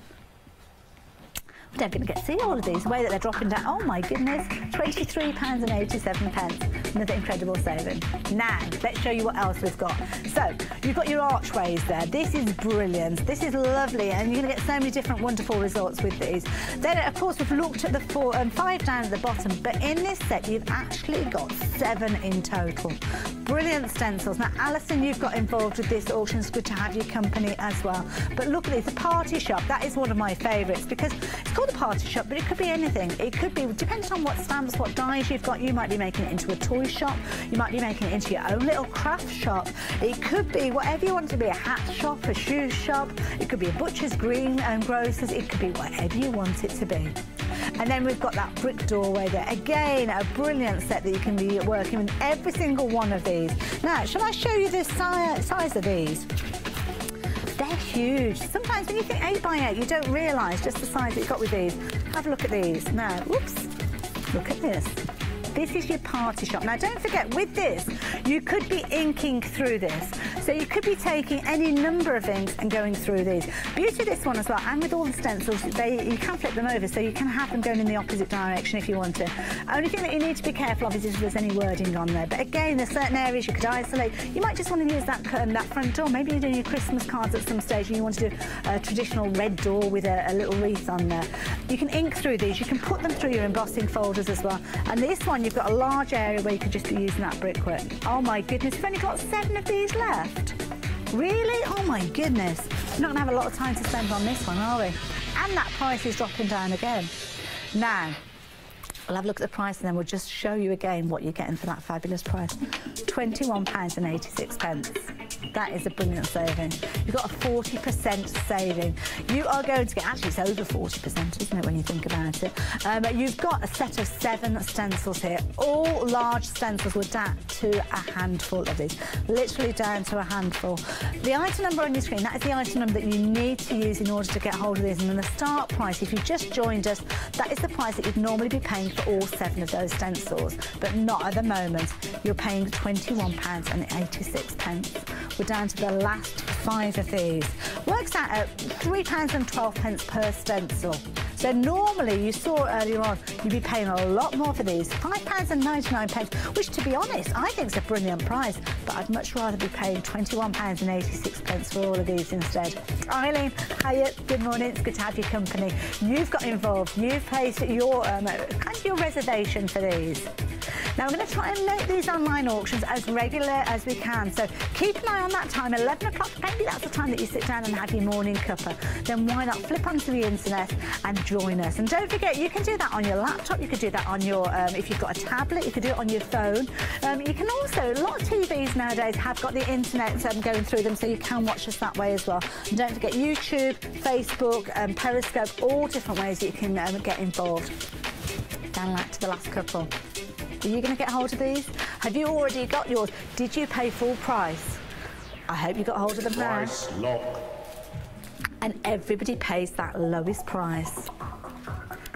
We don't get to see all of these, the way that they're dropping down. Oh my goodness, £23.87. Another incredible saving. Now, let's show you what else we've got. So, you've got your archways there. This is brilliant. This is lovely, and you're going to get so many different wonderful results with these. Then, of course, we've looked at the 5 down at the bottom, but in this set, you've actually got 7 in total. Brilliant stencils. Now, Alison, you've got involved with this auction. It's good to have your company as well. But look at this, the party shop. That is one of my favourites, because it's called a party shop, but it could be anything. It could be, depending on what stamps, what dies you've got, you might be making it into a toy shop, you might be making it into your own little craft shop. It could be whatever you want it to be, a hat shop, a shoe shop, it could be a butcher's, green and grocers, it could be whatever you want it to be. And then we've got that brick doorway there. Again, a brilliant set that you can be working with every single one of these. Now, shall I show you the size of these? They're huge. Sometimes when you think 8 by 8, you don't realise just the size that you've got with these. Have a look at these. Now, whoops, look at this. This is your party shop. Now, don't forget, with this, you could be inking through this. So you could be taking any number of inks and going through these. Beauty of this one as well, and with all the stencils, you can flip them over, so you can have them going in the opposite direction if you want to. Only thing that you need to be careful of is if there's any wording on there. But again, there's certain areas you could isolate. You might just want to use that front door. Maybe you're doing your Christmas cards at some stage and you want to do a traditional red door with a little wreath on there. You can ink through these. You can put them through your embossing folders as well. And this one, you've got a large area where you could just be using that brickwork. Oh my goodness, we've only got 7 of these left. Really? Oh my goodness. We're not going to have a lot of time to spend on this one, are we? And that price is dropping down again. Now, we'll have a look at the price and then we'll just show you again what you're getting for that fabulous price. £21.86. That is a brilliant saving. You've got a 40% saving. You are going to get, actually it's over 40%, isn't it, when you think about it? You've got a set of 7 stencils here, all large stencils with down to a handful of these, literally down to a handful. The item number on your screen, that is the item number that you need to use in order to get hold of these. And then the start price, if you've just joined us, that is the price that you'd normally be paying for all 7 of those stencils, but not at the moment. You're paying £21.86. We're down to the last 5 of these. Works out at £3.12 per stencil. So normally, you saw earlier on, you'd be paying a lot more for these, £5.99, which to be honest, I think is a brilliant price, but I'd much rather be paying £21.86 for all of these instead. Eileen, hiya, good morning, it's good to have your company. You've got involved, you've placed your, kind of your reservation for these. Now, we're going to try and make these online auctions as regular as we can, so keep an eye on that time, 11 o'clock, maybe that's the time that you sit down and have your morning cuppa. Then why not flip onto the internet and join us. And don't forget, you can do that on your laptop, you can do that on your, if you've got a tablet, you can do it on your phone. You can also, a lot of TVs nowadays have got the internet going through them, so you can watch us that way as well. And don't forget YouTube, Facebook, Periscope, all different ways that you can get involved. Down like to the last couple. Are you going to get hold of these? Have you already got yours? Did you pay full price? I hope you got hold of them now. Price lock. And everybody pays that lowest price.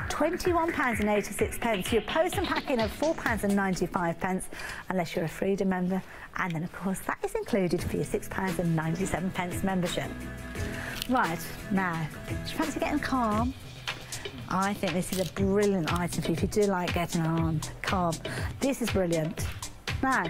£21.86. Your post and packing of £4.95, unless you're a Freedom member. And then, of course, that is included for your £6.97 membership. Right, now, do you fancy getting calm? I think this is a brilliant item for you if you do like getting on calm. This is brilliant. Now,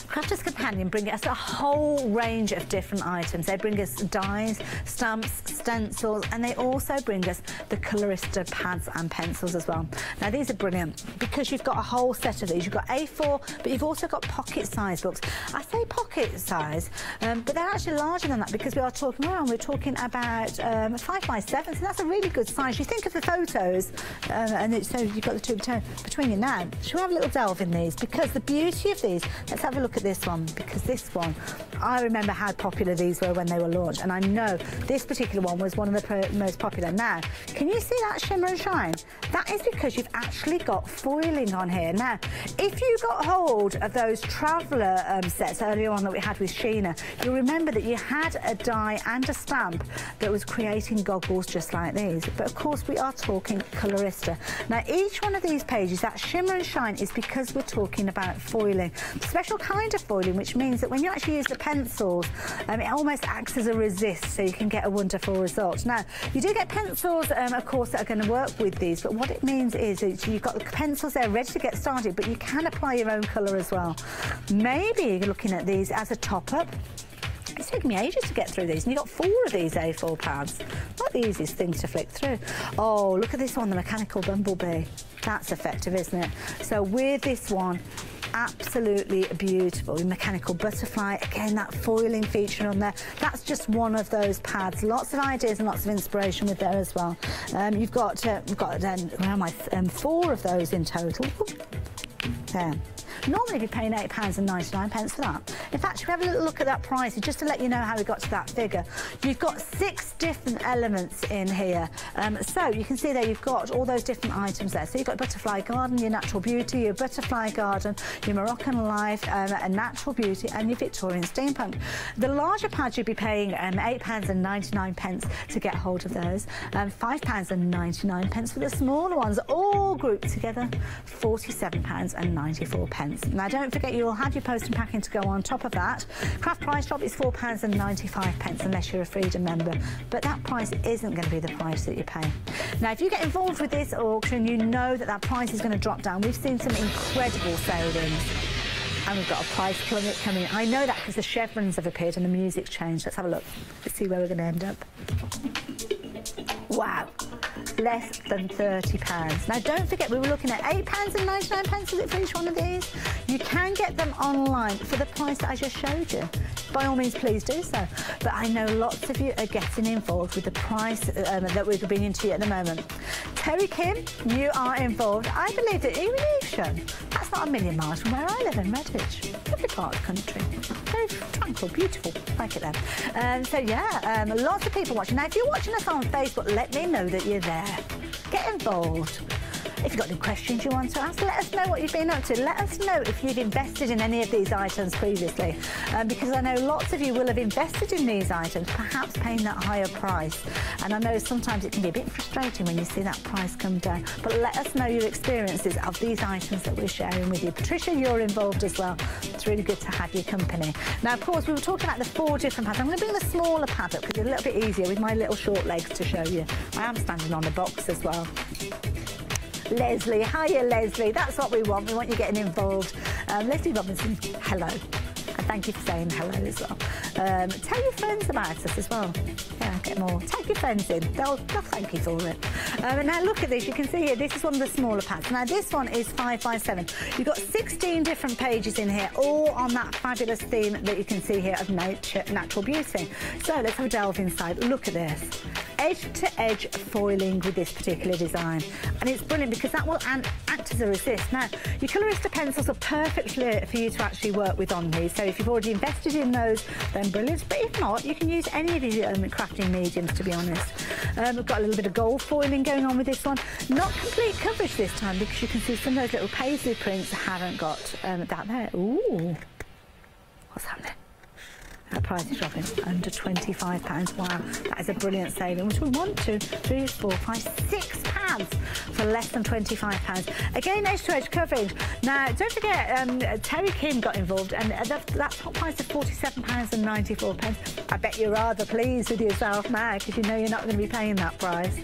Crafter's Companion bring us a whole range of different items. They bring us dies, stamps, stencils, and they also bring us the Colorista pads and pencils as well. Now these are brilliant because you've got a whole set of these. You've got A4, but you've also got pocket size books. I say pocket size, but they're actually larger than that because we are talking around. We're talking about 5x7, so that's a really good size. You think of the photos, and so you've got the two between you now. Shall we have a little delve in these? Because the beauty of these, let's have a look at this one, because this one, I remember how popular these were when they were launched, and I know this particular one was one of the most popular. Now, can you see that shimmer and shine? That is because you've actually got foiling on here. Now, if you got hold of those traveller sets earlier on that we had with Sheena, you'll remember that you had a die and a stamp that was creating goggles just like these. But of course, we are talking Colorista. Now, each one of these pages, that shimmer and shine, is because we're talking about foiling. Special kind of foiling, which means that when you actually use the pencils, it almost acts as a resist, so you can get a wonderful result. Now, you do get pencils, of course, that are going to work with these, but what it means is you've got the pencils there ready to get started, but you can apply your own colour as well. Maybe you're looking at these as a top-up. It's taken me ages to get through these, and you've got 4 of these A4 pads. Not the easiest things to flick through. Oh, look at this one, the mechanical bumblebee. That's effective, isn't it? So with this one, absolutely beautiful. Mechanical butterfly, again, that foiling feature on there. That's just one of those pads. Lots of ideas and lots of inspiration with there as well. We've got 4 of those in total. There. Normally, you'd be paying £8.99 for that. In fact, if we have a little look at that price, just to let you know how we got to that figure, you've got 6 different elements in here. So you can see there you've got all those different items there. So you've got Butterfly Garden, your Natural Beauty, your Butterfly Garden, your Moroccan Life, a Natural Beauty, and your Victorian Steampunk. The larger pads you'd be paying £8.99 to get hold of those, £5.99 for the smaller ones, all grouped together, £47.94. Now, don't forget, you'll have your post and packing to go on top of that. Craft price drop is £4.95 unless you're a Freedom member, but that price isn't going to be the price that you pay. Now, if you get involved with this auction, you know that that price is going to drop down. We've seen some incredible sale-ins, and we've got a price plummet coming. I know that because the chevrons have appeared and the music's changed. Let's have a look. Let's see where we're going to end up. Wow. Less than £30. Now, don't forget, we were looking at £8.99, is it, for each one of these? You can get them online for the price that I just showed you. By all means, please do so. But I know lots of you are getting involved with the price that we're bringing to you at the moment. Terry Kim, you are involved. I believe that Evolution, that's not a million miles from where I live in Redditch. Lovely part of the country. Very tranquil, beautiful. Like it there. So, yeah, lots of people watching. Now, if you're watching us on Facebook, let me know that you're there. Get involved. If you've got any questions you want to ask, let us know what you've been up to. Let us know if you've invested in any of these items previously, because I know lots of you will have invested in these items, perhaps paying that higher price. And I know sometimes it can be a bit frustrating when you see that price come down, but let us know your experiences of these items that we're sharing with you. Patricia, you're involved as well. It's really good to have your company. Now, of course, we were talking about the 4 different pads. I'm going to bring the smaller pad up because it's a little bit easier with my little short legs to show you. I am standing on a box as well. Leslie, hiya Leslie, that's what we want. We want you getting involved. Leslie Robinson, hello. And thank you for saying hello as well. Tell your friends about us as well. Yeah, get more. Tag your friends in. They'll thank you for it. And now look at this. You can see here, this is one of the smaller pads. Now this one is 5x7. You've got 16 different pages in here, all on that fabulous theme that you can see here of nature, natural beauty. So let's have a delve inside. Look at this. Edge-to-edge foiling with this particular design, and it's brilliant because that will act as a resist. Now, your Colorista pencils are perfect for you to actually work with on these, so if you've already invested in those, then brilliant, but if not, you can use any of your crafting mediums, to be honest. We've got a little bit of gold foiling going on with this one. Not complete coverage this time, because you can see some of those little paisley prints haven't got that there. Ooh, what's happening? That price is dropping under £25. Wow, that is a brilliant saving. Which we want to 3, 4, 5, £6 for less than £25. Again, edge-to-edge coverage. Now, don't forget, Terry Kim got involved, and that top price of £47.94. I bet you're rather pleased with yourself now, because you know you're not going to be paying that price.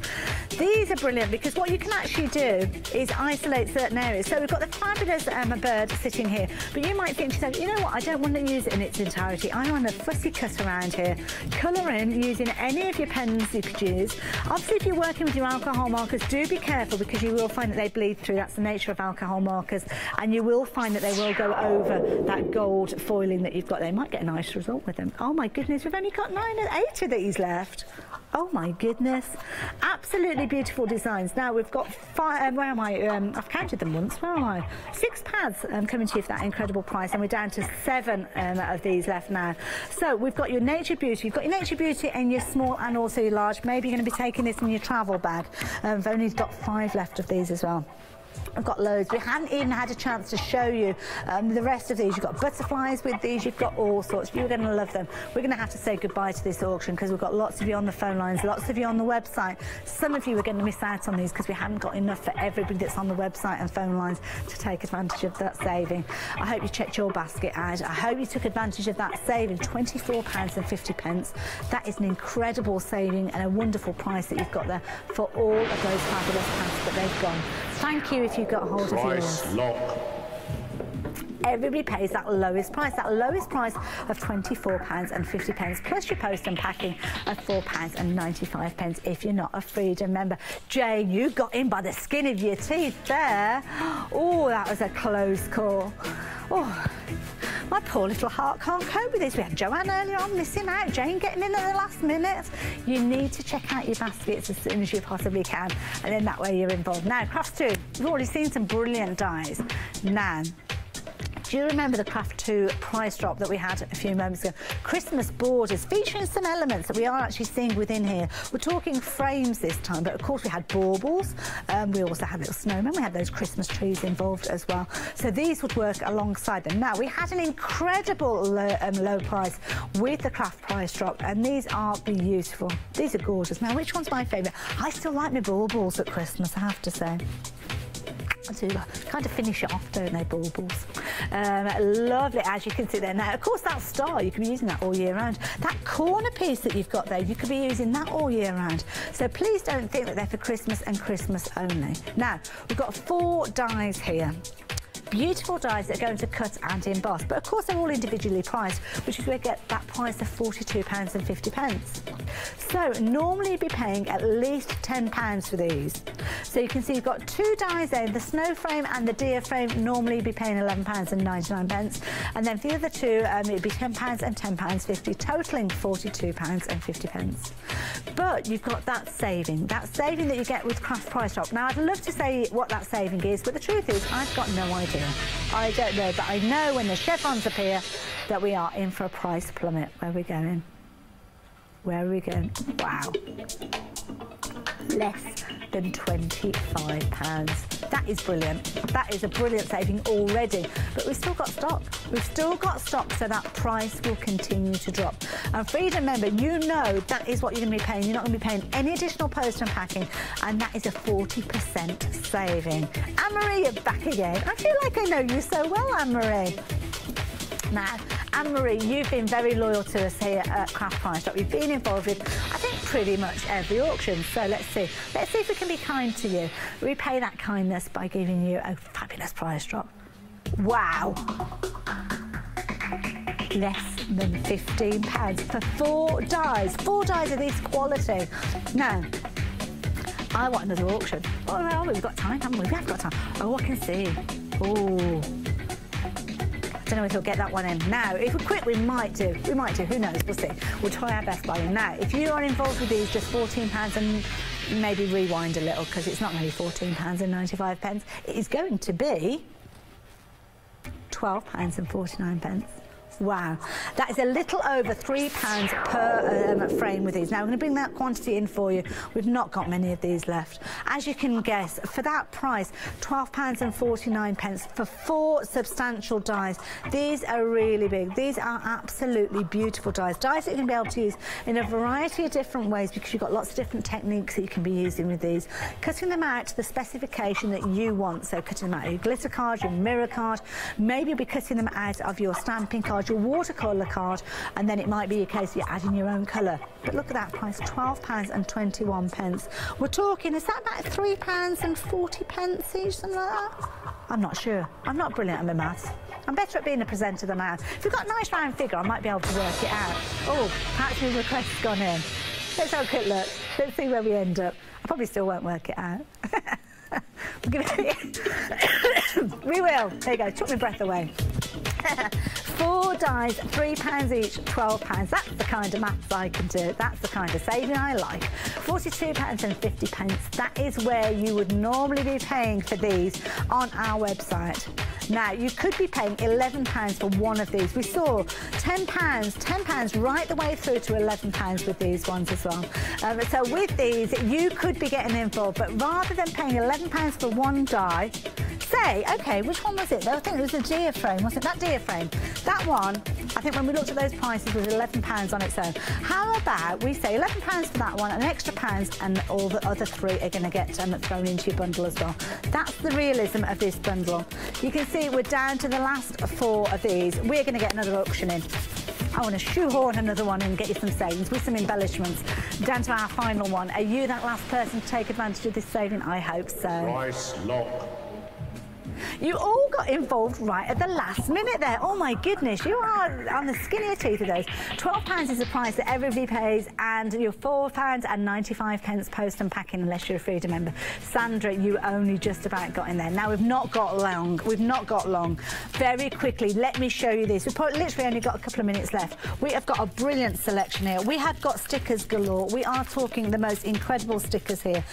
These are brilliant, because what you can actually do is isolate certain areas. So we've got the fabulous bird sitting here, but you might think to yourself, you know what, I don't want to use it in its entirety. I want a fussy cut around here. Colour in using any of your pens you could use. Obviously, if you're working with your alcohol markers, do be careful, because you will find that they bleed through. That's the nature of alcohol markers, and you will find that they will go over that gold foiling that you've got there. You might get a nice result with them. Oh my goodness, we've only got 9 and 8 of these left. Oh my goodness, absolutely beautiful designs. Now we've got 5, where am I? I've counted them once, where am I? 6 pads coming to you for that incredible price, and we're down to 7 of these left now. So we've got your Nature Beauty, you've got your Nature Beauty in your small and also your large. Maybe you're going to be taking this in your travel bag. We've only got 5 left of these as well. I've got loads. We haven't even had a chance to show you the rest of these. You've got butterflies with these, you've got all sorts. You're going to love them. We're going to have to say goodbye to this auction, because we've got lots of you on the phone lines, lots of you on the website. Some of you are going to miss out on these, because we haven't got enough for everybody that's on the website and phone lines to take advantage of that saving. I hope you checked your basket out. I hope you took advantage of that saving, £24.50. That is an incredible saving and a wonderful price that you've got there for all of those fabulous pads that they've gone. Thank you if you got hold of yours. Price lock. Everybody pays that lowest price of £24.50, plus your post and packing of £4.95 if you're not a Freedom member. Jane, you got in by the skin of your teeth there. Oh, that was a close call. Oh, my poor little heart can't cope with this. We had Joanne earlier on missing out, Jane getting in at the last minute. You need to check out your baskets as soon as you possibly can, and then that way you're involved. Now, Craft 2, we've already seen some brilliant dies. Now, do you remember the Craft 2 price drop that we had a few moments ago? Christmas borders, featuring some elements that we are actually seeing within here. We're talking frames this time, but of course we had baubles. We also had little snowmen. We had those Christmas trees involved as well. So these would work alongside them. Now, we had an incredible low price with the Craft price drop, and these are beautiful. These are gorgeous. Now, which one's my favourite? I still like my baubles at Christmas, I have to say. To kind of finish it off, don't they, baubles? Lovely, as you can see there. Now, of course, that star, you can be using that all year round. That corner piece that you've got there, you could be using that all year round. So please don't think that they're for Christmas and Christmas only. Now, we've got 4 dies here. Beautiful dies that are going to cut and emboss, but of course they're all individually priced, which is where you get that price of £42.50. So normally you'd be paying at least £10 for these. So you can see you've got 2 dies there, the snow frame and the deer frame. Normally you'd be paying £11.99, and then for the other 2 it'd be £10 and £10.50, totaling £42.50. But you've got that saving that you get with Craft price drop. Now, I'd love to say what that saving is, but the truth is I've got no idea. I don't know, but I know when the chevrons appear that we are in for a price plummet. Where are we going? Where are we going? Wow. Less than £25. That is brilliant. That is a brilliant saving already. But we've still got stock. We've still got stock, so that price will continue to drop. And Freedom member, you know that is what you're going to be paying. You're not going to be paying any additional post and packing, and that is a 40% saving. Anne-Marie, you're back again. I feel like I know you so well, Anne-Marie. Now, Anne-Marie, you've been very loyal to us here at Craft Price Drop. You've been involved with, I think, pretty much every auction. So let's see. Let's see if we can be kind to you. Repay that kindness by giving you a fabulous price drop. Wow. Less than £15 for 4 dies. 4 dies of this quality. Now, I want another auction. Oh, well, we've got time, haven't we? We have got time. Oh, I can see. Oh. I don't know if we'll get that one in. Now, if we're quick, we might do. Who knows? We'll see. We'll try our best by you. Now, if you are involved with these, just £14, and maybe rewind a little, because it's not going to be £14.95. It is going to be £12.49. Wow, that is a little over £3 per frame with these. Now, I'm going to bring that quantity in for you. We've not got many of these left. As you can guess, for that price, £12.49 for 4 substantial dies. These are really big. These are absolutely beautiful dies. Dies that you can be able to use in a variety of different ways because you've got lots of different techniques that you can be using with these. Cutting them out to the specification that you want. So cutting them out of your glitter card, your mirror card. Maybe you'll be cutting them out of your stamping card, your watercolour card, and then it might be a case you're adding your own colour. But look at that price, £12.21. We're talking, is that about £3.40 each, something like that? I'm not sure. I'm not brilliant at my maths. I'm better at being a presenter than I am. If we've got a nice round figure, I might be able to work it out. Oh, perhaps your request's gone in. Let's have a quick look. Let's see where we end up. I probably still won't work it out. We will. There you go. Took my breath away. 4 dies, £3 each, £12. That's the kind of maths I can do. That's the kind of saving I like. £42.50. That is where you would normally be paying for these on our website. Now, you could be paying £11 for one of these. We saw £10 right the way through to £11 with these ones as well. So with these, you could be getting involved, but rather than paying £11 for one die, say, OK, which one was it? I think it was the Dia frame, wasn't it? That Dia frame. That one, I think when we looked at those prices, was £11 on its own. How about we say £11 for that one, an extra pound, and all the other 3 are going to get thrown into your bundle as well. That's the realism of this bundle. You can see we're down to the last 4 of these. We're going to get another auction in. I want to shoehorn another one and get you some savings with some embellishments. Down to our final one. Are you that last person to take advantage of this saving? I hope so. Price lock. You all got involved right at the last minute there. Oh my goodness, you are on the skinnier teeth of those. £12 is the price that everybody pays, and you're £4.95 post and packing unless you're a Freedom member. Sandra, you only just about got in there. Now, we've not got long. We've not got long. Very quickly, let me show you this. We've literally only got a couple of minutes left. We have got a brilliant selection here. We have got stickers galore. We are talking the most incredible stickers here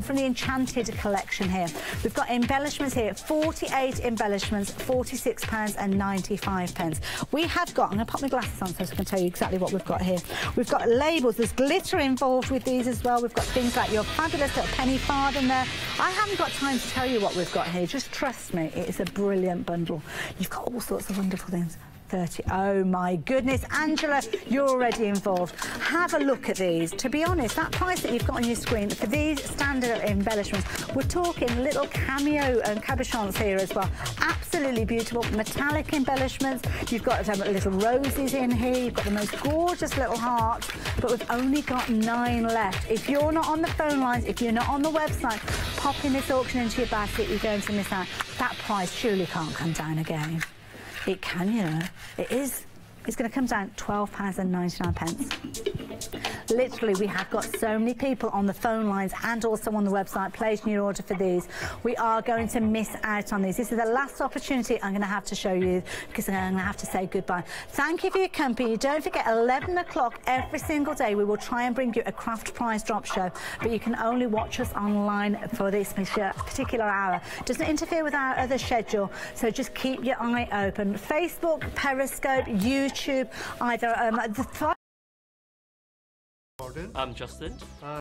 from the Enchanted collection here. We've got embellishments here, 48 embellishments, £46.95. We have got, I'm going to pop my glasses on so I can tell you exactly what we've got here. We've got labels, there's glitter involved with these as well. We've got things like your fabulous little penny farthing there. I haven't got time to tell you what we've got here, just trust me, it is a brilliant bundle. You've got all sorts of wonderful things. 30. Oh my goodness, Angela, you're already involved. Have a look at these. To be honest, that price that you've got on your screen for these standard embellishments, we're talking little cameo and cabochons here as well. Absolutely beautiful metallic embellishments. You've got little roses in here. You've got the most gorgeous little hearts, but we've only got 9 left. If you're not on the phone lines, if you're not on the website, popping this auction into your basket, you're going to miss out. That price surely can't come down again. It can, you know. It is. It's going to come down £12.99. Literally, we have got so many people on the phone lines and also on the website placing your order for these. We are going to miss out on these. This is the last opportunity I'm going to have to show you because I'm going to have to say goodbye. Thank you for your company. Don't forget, 11 o'clock every single day, we will try and bring you a craft prize drop show, but you can only watch us online for this particular hour. It doesn't interfere with our other schedule, so just keep your eye open. Facebook, Periscope, YouTube, either I'm Justin.